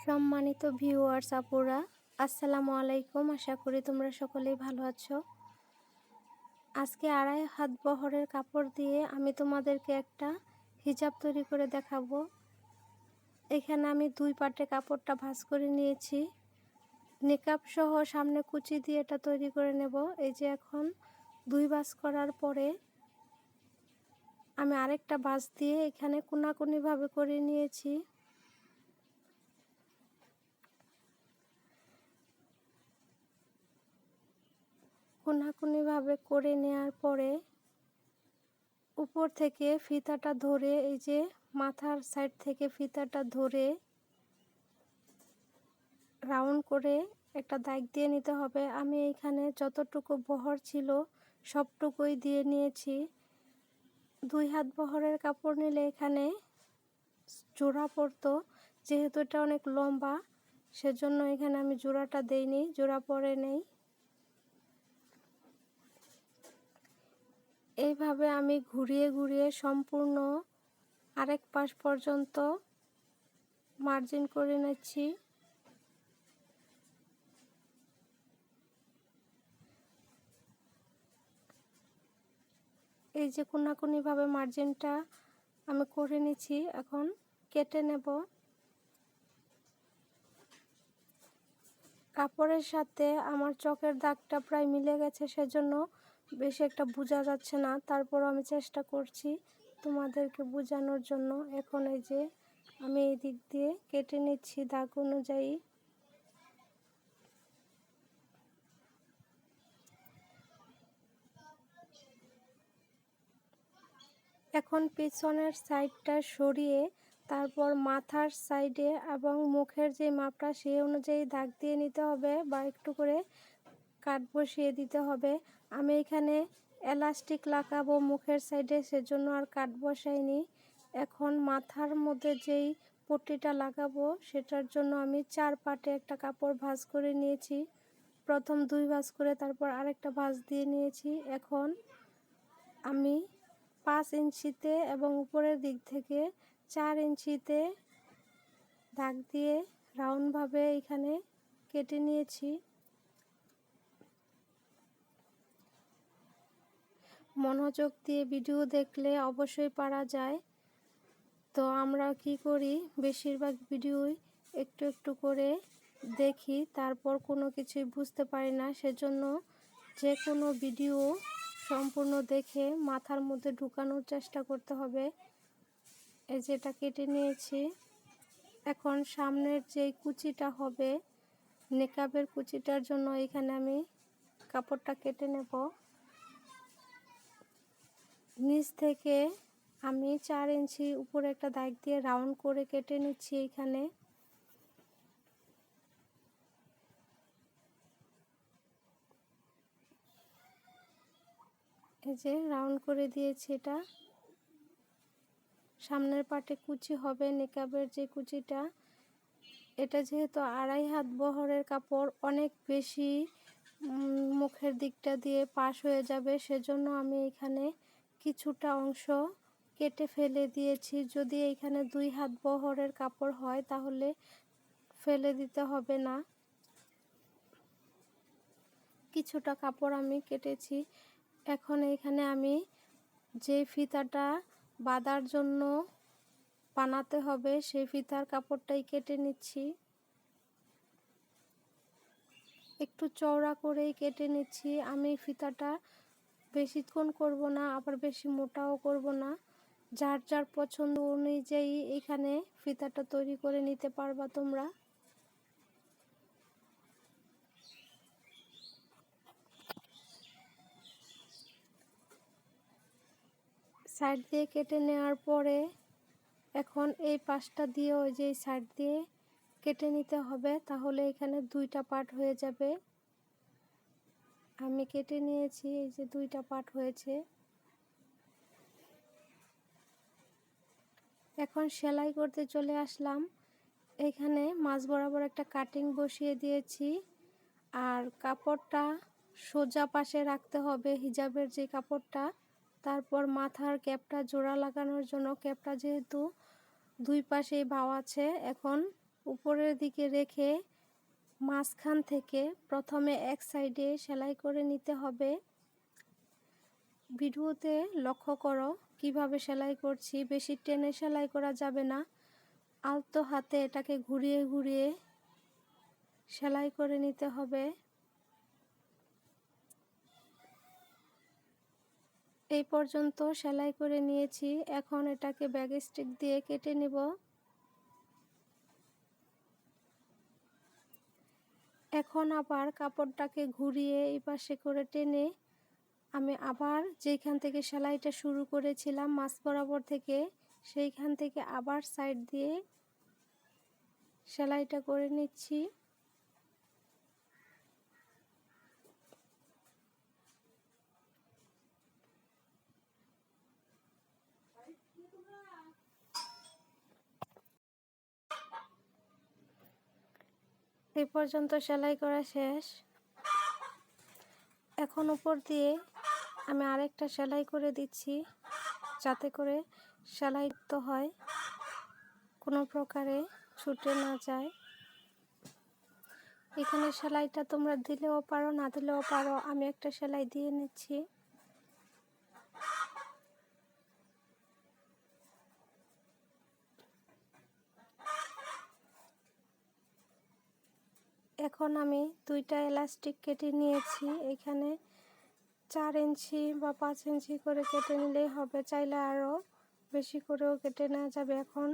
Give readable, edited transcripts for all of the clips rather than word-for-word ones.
সম্মানিত ভিউয়ার্স আপুরা, আসসালামু আলাইকুম। আশা করি তোমরা সকলেই ভালো আছো। আজকে 2.5 হাত বহরের কাপড় দিয়ে আমি তোমাদেরকে একটা হিজাব তৈরি করে দেখাবো। এখানে আমি 2 পাটে কাপড়টা ভাঁজ করে নিয়েছি। নিকাব সহ সামনে কুচি দিয়ে এটা তৈরি করে নেব। এই যে এখন 2 ভাঁজ করার পরে আমি আরেকটা ভাঁজ দিয়ে এখানে কোনাকুনিভাবে করে নিয়েছি। কোনাকুনিভাবে করে নেওয়ার পরে উপর থেকে ফিতাটা ধরে, এই যে মাথার সাইড থেকে ফিতাটা ধরে রাউন্ড করে একটা দাগ দিয়ে নিতে হবে। আমি এইখানে যতটুকু বহর ছিল সবটুকুই দিয়ে নিয়েছি। 2 হাত বহরের কাপড় নিলে এখানে জোড়া পড়তো, যেহেতু এটা অনেক লম্বা সেজন্য এখানে আমি জোড়াটা দেইনি, জোড়া পরে নেই। এইভাবে আমি ঘুরিয়ে ঘুরিয়ে সম্পূর্ণ আরেক পাশ পর্যন্ত মার্জিন করে নিচ্ছি। এই যে কোনাকুনিভাবে মার্জিনটা আমি করে নিচ্ছি, এখন কেটে নেব। কাপড়ের সাথে আমার চকের দাগটা প্রায় মিলে গেছে, সেজন্য বেশি একটা বোঝা যাচ্ছে না, তারপরও আমি চেষ্টা করছি তোমাদেরকে বোঝানোর জন্য। এখন এই যে আমি এই দিক দিয়ে কেটে নিচ্ছি দাগ অনুযায়ী। এখন পিছনের সাইডটা সরিয়ে তারপর মাথার সাইডে এবং মুখের যে মাপটা সেই অনুযায়ী দাগ দিয়ে নিতে হবে বা একটু করে কাট বসিয়ে দিতে হবে। আমি এখানে এলাস্টিক লাগাবো মুখের সাইডে, সেজন্য আর কাট বসাইনি। এখন মাথার মধ্যে যেই পট্টিটা লাগাবো সেটার জন্য আমি 4 পাটে একটা কাপড় ভাঁজ করে নিয়েছি। প্রথম 2 ভাঁজ করে তারপর আরেকটা ভাঁজ দিয়ে নিয়েছি। এখন আমি 5 ইঞ্চিতে এবং উপরের দিক থেকে 4 ইঞ্চিতে দাগ দিয়ে রাউন্ডভাবে এখানে কেটে নিয়েছি। মনোযোগ দিয়ে ভিডিও দেখলে অবশ্যই পারা যায়। তো আমরা কি করি, বেশিরভাগ ভিডিওই একটু একটু করে দেখি, তারপর কোনো কিছুই বুঝতে পারি না। সেজন্য যে কোনো ভিডিও সম্পূর্ণ দেখে মাথার মধ্যে ঢুকানোর চেষ্টা করতে হবে। এই যেটা কেটে নিয়েছি। এখন সামনের যে কুচিটা হবে নেকাবের কুচিটার জন্য এখানে আমি কাপড়টা কেটে নেব। নিচ থেকে আমি 4 ইঞ্চি উপরে একটা দাগ দিয়ে রাউন্ড করে কেটে নিচ্ছি। এইখানে এই যে রাউন্ড করে দিয়েছি। এটা সামনের পাটে কুচি হবে নেকাবের যে কুচিটা। এটা যেহেতু 2.5 হাত বহরের কাপড়, অনেক বেশি মুখের দিকটা দিয়ে পাশ হয়ে যাবে, সেজন্য আমি এখানে কিছুটা অংশ কেটে ফেলে দিয়েছি। যদি এইখানে 2 হাত বহরের কাপড় হয় তাহলে ফেলে দিতে হবে না। কিছুটা কাপড় আমি কেটেছি। এখন এখানে আমি যে ফিতাটা বাঁধার জন্য বানাতে হবে সেই ফিতার কাপড়টাই কেটে নিচ্ছি। একটু চওড়া করেই কেটে নিচ্ছি। আমি ফিতাটা বেশিক্ষণ করব না, আবার বেশি মোটাও করব না। যার যার পছন্দ অনুযায়ী এখানে ফিতাটা তৈরি করে নিতে পারবা তোমরা। সাইড দিয়ে কেটে নেওয়ার পরে এখন এই পাশটা দিয়ে ওই যে সাইড দিয়ে কেটে নিতে হবে, তাহলে এখানে 2টা পার্ট হয়ে যাবে। আমি কেটে নিয়েছি, এই যে 2টা পার্ট হয়েছে। এখন সেলাই করতে চলে আসলাম। এখানে মাঝ বরাবর একটা কাটিং বসিয়ে দিয়েছি, আর কাপড়টা সোজা পাশে রাখতে হবে হিজাবের যে কাপড়টা। তারপর মাথার ক্যাপটা জোড়া লাগানোর জন্য, ক্যাপটা যেহেতু 2 পাশেই ভাঁজ আছে, এখন উপরের দিকে রেখে মাঝখান থেকে প্রথমে এক সাইডে সেলাই করে নিতে হবে। ভিডিওতে লক্ষ্য করো কিভাবে সেলাই করছি, বেশি টেনে সেলাই করা যাবে না, আলতো হাতে এটাকে ঘুরিয়ে ঘুরিয়ে সেলাই করে নিতে হবে। এই পর্যন্ত সেলাই করে নিয়েছি, এখন এটাকে ব্যাগ স্টিক দিয়ে কেটে নেব। এখন আবার কাপড়টাকে ঘুরিয়ে এই পাশে করে টেনে আমি আবার যেখান থেকে সেলাইটা শুরু করেছিলাম মাঝ বরাবর থেকে, সেইখান থেকে আবার সাইড দিয়ে সেলাইটা করে নিচ্ছি। এই পর্যন্ত সেলাই করা শেষ। এখন উপর দিয়ে আমি আরেকটা সেলাই করে দিচ্ছি, যাতে করে সেলাই তো হয়, কোনো প্রকারে ছুটে না যায়। এখানে সেলাইটা তোমরা দিলেও পারো, না দিলেও পারো, আমি একটা সেলাই দিয়ে নিচ্ছি। এখন আমি দুইটা এলাস্টিক কেটে নিয়েছি, এখানে 4 ইঞ্চি বা 5 ইঞ্চি করে কেটে নিলেই হবে, চাইলে আরও বেশি করেও কেটে নেওয়া যাবে। এখন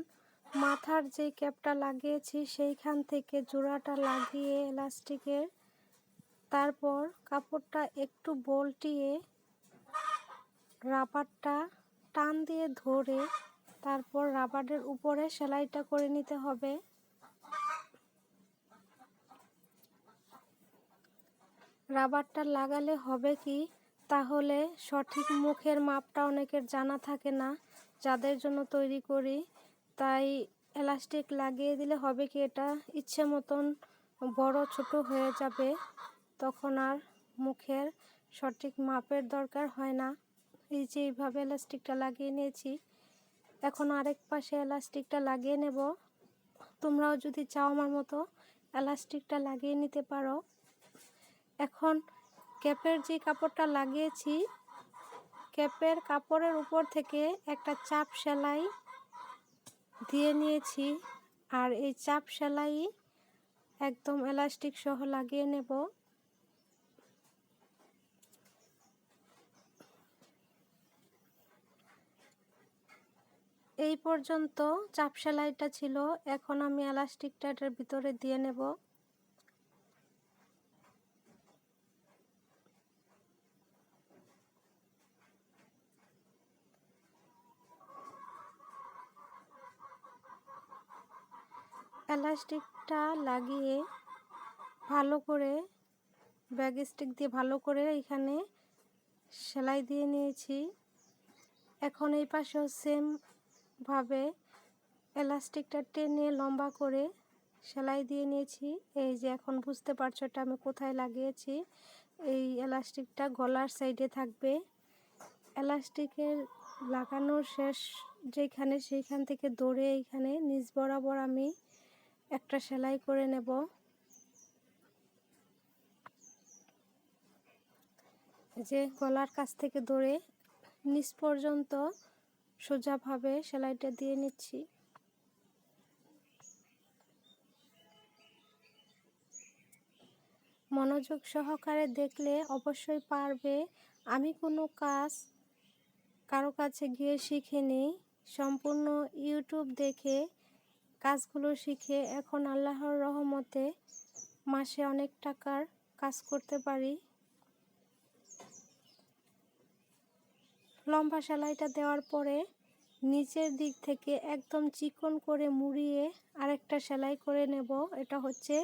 মাথার যে ক্যাপটা লাগিয়েছি সেইখান থেকে জোড়াটা লাগিয়ে এলাস্টিকের, তারপর কাপড়টা একটু বল্টিয়ে রাবারটা টান দিয়ে ধরে তারপর রাবারের উপরে সেলাইটা করে নিতে হবে। রাবারটা লাগালে হবে কি, তাহলে সঠিক মুখের মাপটা অনেকের জানা থাকে না, যাদের জন্য তৈরি করি, তাই এলাস্টিক লাগিয়ে দিলে হবে কি, এটা ইচ্ছে মতন বড় ছোট হয়ে যাবে, তখন আর মুখের সঠিক মাপের দরকার হয় না। এই যে এইভাবে এলাস্টিকটা লাগিয়ে নিয়েছি, এখন আরেক পাশে এলাস্টিকটা লাগিয়ে নেব। তোমরাও যদি চাও আমার মতো এলাস্টিকটা লাগিয়ে নিতে পারো। এখন ক্যাপের যে কাপড়টা লাগিয়েছি, ক্যাপের কাপড়ের উপর থেকে একটা চাপ সেলাই দিয়ে নিয়েছি, আর এই চাপ সেলাই একদম এলাস্টিক সহ লাগিয়ে নেব। এই পর্যন্ত চাপ সেলাইটা ছিল, এখন আমি এলাস্টিকটা এটার ভিতরে দিয়ে নেব। এলাস্টিকটা লাগিয়ে ভালো করে ব্যাগ স্টিক দিয়ে ভালো করে এখানে সেলাই দিয়ে নিয়েছি। এখন এই পাশেও সেম ভাবে এলাস্টিকটা টেনে লম্বা করে সেলাই দিয়ে নিয়েছি। এই যে এখন বুঝতে পারছো এটা আমি কোথায় লাগিয়েছি, এই এলাস্টিকটা গলার সাইডে থাকবে। এলাস্টিকের লাগানোর শেষ যেখানে, সেইখান থেকে ধরে এইখানে নিচ বরাবর আমি একটা সেলাই করে নেব। যে গলার কাছ থেকে ধরে নিচ পর্যন্ত সোজাভাবে সেলাইটা দিয়ে নিচ্ছি। মনোযোগ সহকারে দেখলে অবশ্যই পারবে। আমি কোনো কাজ কারো কাছে গিয়ে শিখিনি, সম্পূর্ণ ইউটিউব দেখে কাজগুলো শিখে এখন আল্লাহর রহমতে মাসে অনেক টাকার কাজ করতে পারি। লম্বা সেলাইটা দেওয়ার পরে নিচের দিক থেকে একদম চিকন করে মুড়িয়ে আরেকটা সেলাই করে নেব। এটা হচ্ছে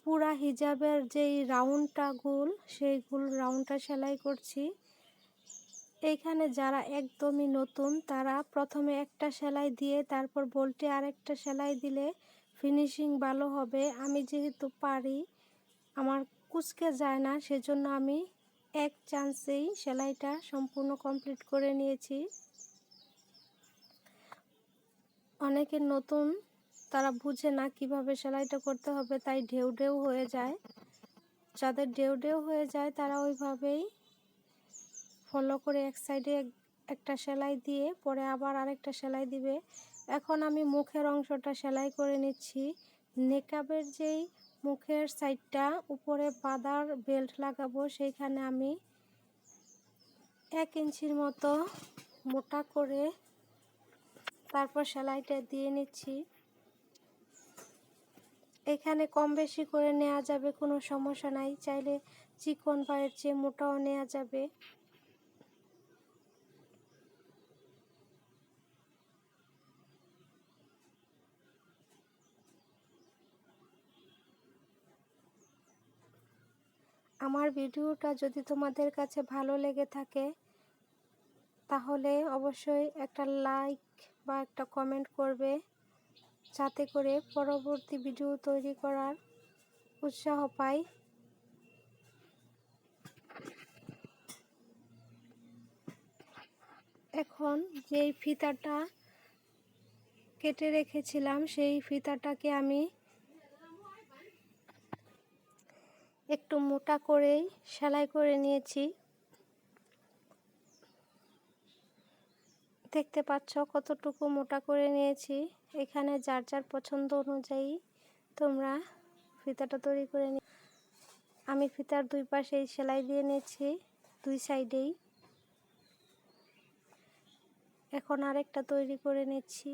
পুরা হিজাবের যেই রাউন্ডটা গোল, সেই গোল রাউন্ডটা সেলাই করছি। এইখানে যারা একদমই নতুন তারা প্রথমে একটা সেলাই দিয়ে তারপর বল্টে আরেকটা সেলাই দিলে ফিনিশিং ভালো হবে। আমি যেহেতু পারি, আমার কুঁচকে যায় না, সেজন্য আমি এক চান্সেই সেলাইটা সম্পূর্ণ কমপ্লিট করে নিয়েছি। অনেকে নতুন তারা বুঝে না কিভাবে সেলাইটা করতে হবে, তাই ঢেউ ঢেউ হয়ে যায়। যাদের ঢেউ ঢেউ হয়ে যায় তারা ওইভাবেই ফলো করে এক সাইডে একটা সেলাই দিয়ে পরে আবার আরেকটা সেলাই দিবে। এখন আমি মুখের অংশটা সেলাই করে নিচ্ছি। নেকাবের যেই মুখের সাইডটা উপরে বাঁধার বেল্ট লাগাবো, সেইখানে আমি 1 ইঞ্চির মতো মোটা করে তারপর সেলাইটা দিয়ে নিচ্ছি। এখানে কম বেশি করে নেওয়া যাবে, কোনো সমস্যা নাই। চাইলে চিকন বা এর চেয়ে মোটাও নেওয়া যাবে। আমার ভিডিওটা যদি তোমাদের কাছে ভালো লেগে থাকে তাহলে অবশ্যই একটা লাইক বা একটা কমেন্ট করবে, যাতে করে পরবর্তী ভিডিও তৈরি করার উৎসাহ পাই। এখন যেই ফিতাটা কেটে রেখেছিলাম সেই ফিতাটাকে আমি একটু মোটা করেই সেলাই করে নিয়েছি। দেখতে পাচ্ছ কতটুকু মোটা করে নিয়েছি। এখানে যার যার পছন্দ অনুযায়ী তোমরা ফিতাটা তৈরি করে নি। আমি ফিতার দুই পাশেই সেলাই দিয়ে নিয়েছি, দুই সাইডেই। এখন আরেকটা তৈরি করে নিচ্ছি।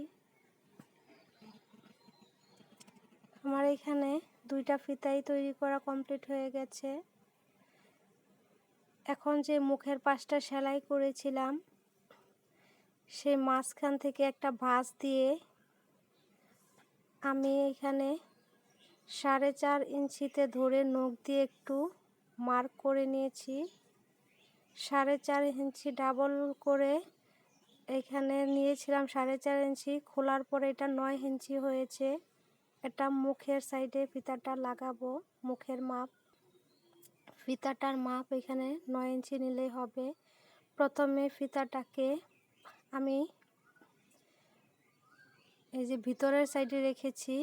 আমার এখানে দুইটা ফিতাই তৈরি করা কমপ্লিট হয়ে গেছে। এখন যে মুখের পাশটা সেলাই করেছিলাম সেই মাঝখান থেকে একটা ভাঁজ দিয়ে আমি এখানে 4.5 ইঞ্চিতে ধরে নখ দিয়ে একটু মার্ক করে নিয়েছি। 4.5 ইঞ্চি ডাবল করে এখানে নিয়েছিলাম 4.5 ইঞ্চি, খোলার পরে এটা 9 ইঞ্চি হয়েছে। এটা মুখের সাইডে ফিতাটা লাগাবো। মুখের মাপ, ফিতাটার মাপ এখানে 9 ইঞ্চি নিলেই হবে। প্রথমে ফিতাটাকে আমি এই যে ভিতরের সাইডে রেখেছি,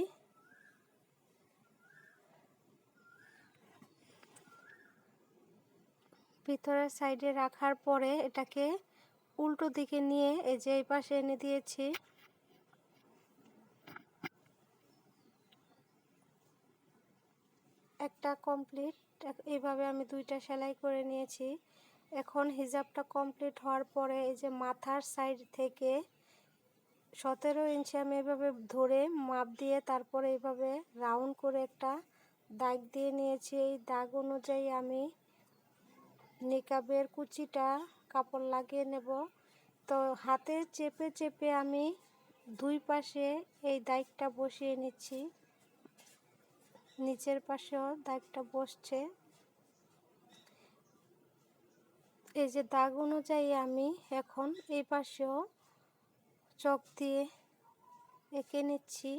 ভিতরের সাইডে রাখার পরে এটাকে উল্টো দিকে নিয়ে এই যে এই পাশে এনে দিয়েছি। একটা কমপ্লিট। এইভাবে আমি দুইটা সেলাই করে নিয়েছি। এখন হিজাবটা কমপ্লিট হওয়ার পরে এই যে মাথার সাইড থেকে 17 ইঞ্চি আমি এভাবে ধরে মাপ দিয়ে তারপরে এইভাবে রাউন্ড করে একটা দাগ দিয়ে নিয়েছি। এই দাগ অনুযায়ী আমি নিকাবের কুচিটা কাপড় লাগিয়ে নেব। তো হাতে চেপে চেপে আমি দুই পাশে এই দাগটা বসিয়ে নিচ্ছি। নিচের পাশেও দাগটা বসছে। এই যে দাগ অনুযায়ী আমি এখন এই পাশেও চক দিয়ে এঁকে নিচ্ছি।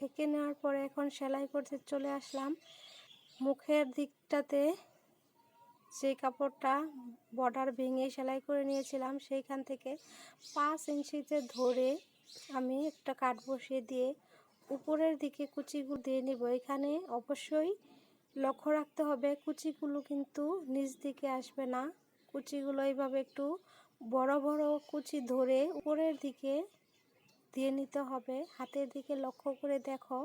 এঁকে নেওয়ার পরে এখন সেলাই করতে চলে আসলাম। মুখের দিকটাতে যে কাপড়টা বর্ডার ভেঙে সেলাই করে নিয়েছিলাম সেইখান থেকে 5 ইঞ্চিতে ধরে আমি একটা কাট বসিয়ে দিয়ে উপরের দিকে কুচিগুলো দিয়ে নিব। এখানে অবশ্যই লক্ষ্য রাখতে হবে কুচিগুলো কিন্তু নিচ দিকে আসবে না। কুচিগুলো এইভাবে একটু বড় বড় কুচি ধরে উপরের দিকে দিয়ে নিতে হবে। হাতের দিকে লক্ষ্য করে দেখো।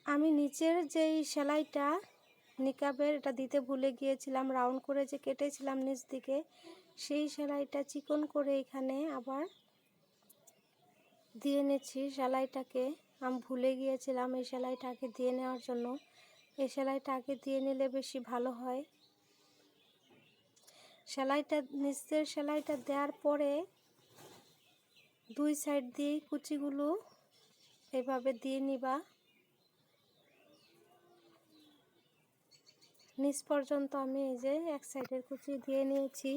আমি নিচের যেই সেলাইটা নিকাবের এটা দিতে ভুলে গিয়েছিলাম, রাউন্ড করে যে কেটেছিলাম নিচ দিকে, সেই সেলাইটা চিকন করে এখানে আবার দিয়ে নিচ্ছি। সেলাইটাকে আমি ভুলে গিয়েছিলাম এই সেলাইটা আগে দিয়ে নেওয়ার জন্য। এই সেলাইটা আগে দিয়ে নিলে বেশি ভালো হয়। সেলাইটা নিচের সেলাইটা দেওয়ার পরে দুই সাইড দিয়ে কুচিগুলো এভাবে দিয়ে নিবা। নিচ পর্যন্ত আমি এই যে এক সাইডের কুচি দিয়ে নিয়েছি।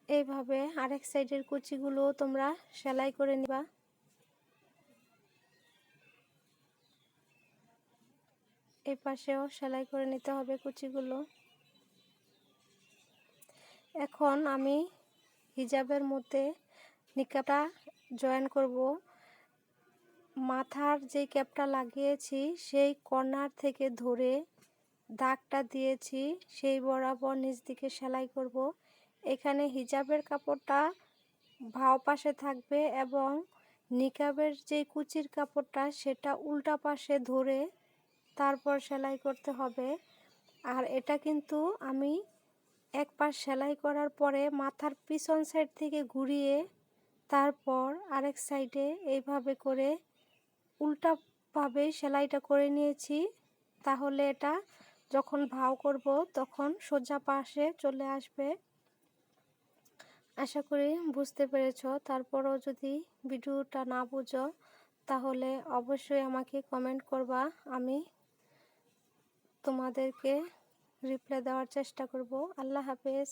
এইভাবে আরেক সাইডের কুচিগুলো তোমরা সেলাই করে নিবা। এই পাশেও সেলাই করে নিতে হবে কুচিগুলো। এখন আমি হিজাবের মধ্যে নিকাবটা জয়েন করব। মাথার যে ক্যাপটা লাগিয়েছি সেই কর্নার থেকে ধরে দাগটা দিয়েছি সেই বরাবর নিচ দিকে সেলাই করব। এখানে হিজাবের কাপড়টা বাঁ পাশে থাকবে এবং নিকাবের যে কুচির কাপড়টা সেটা উল্টা পাশে ধরে তারপর সেলাই করতে হবে। আর এটা কিন্তু আমি এক পাশ সেলাই করার পরে মাথার পিছন সাইড থেকে ঘুরিয়ে তারপর আরেক সাইডে এইভাবে করে উল্টাভাবে সেলাইটা করে নিয়েছি। তাহলে এটা যখন ভাঁজ করব তখন সোজা পাশে চলে আসবে। আশা করি বুঝতে পেরেছ। তারপরও যদি ভিডিওটা না বুঝো তাহলে অবশ্যই আমাকে কমেন্ট করবা, আমি তোমাদেরকে রিপ্লাই দেওয়ার চেষ্টা করব। আল্লাহ হাফেজ।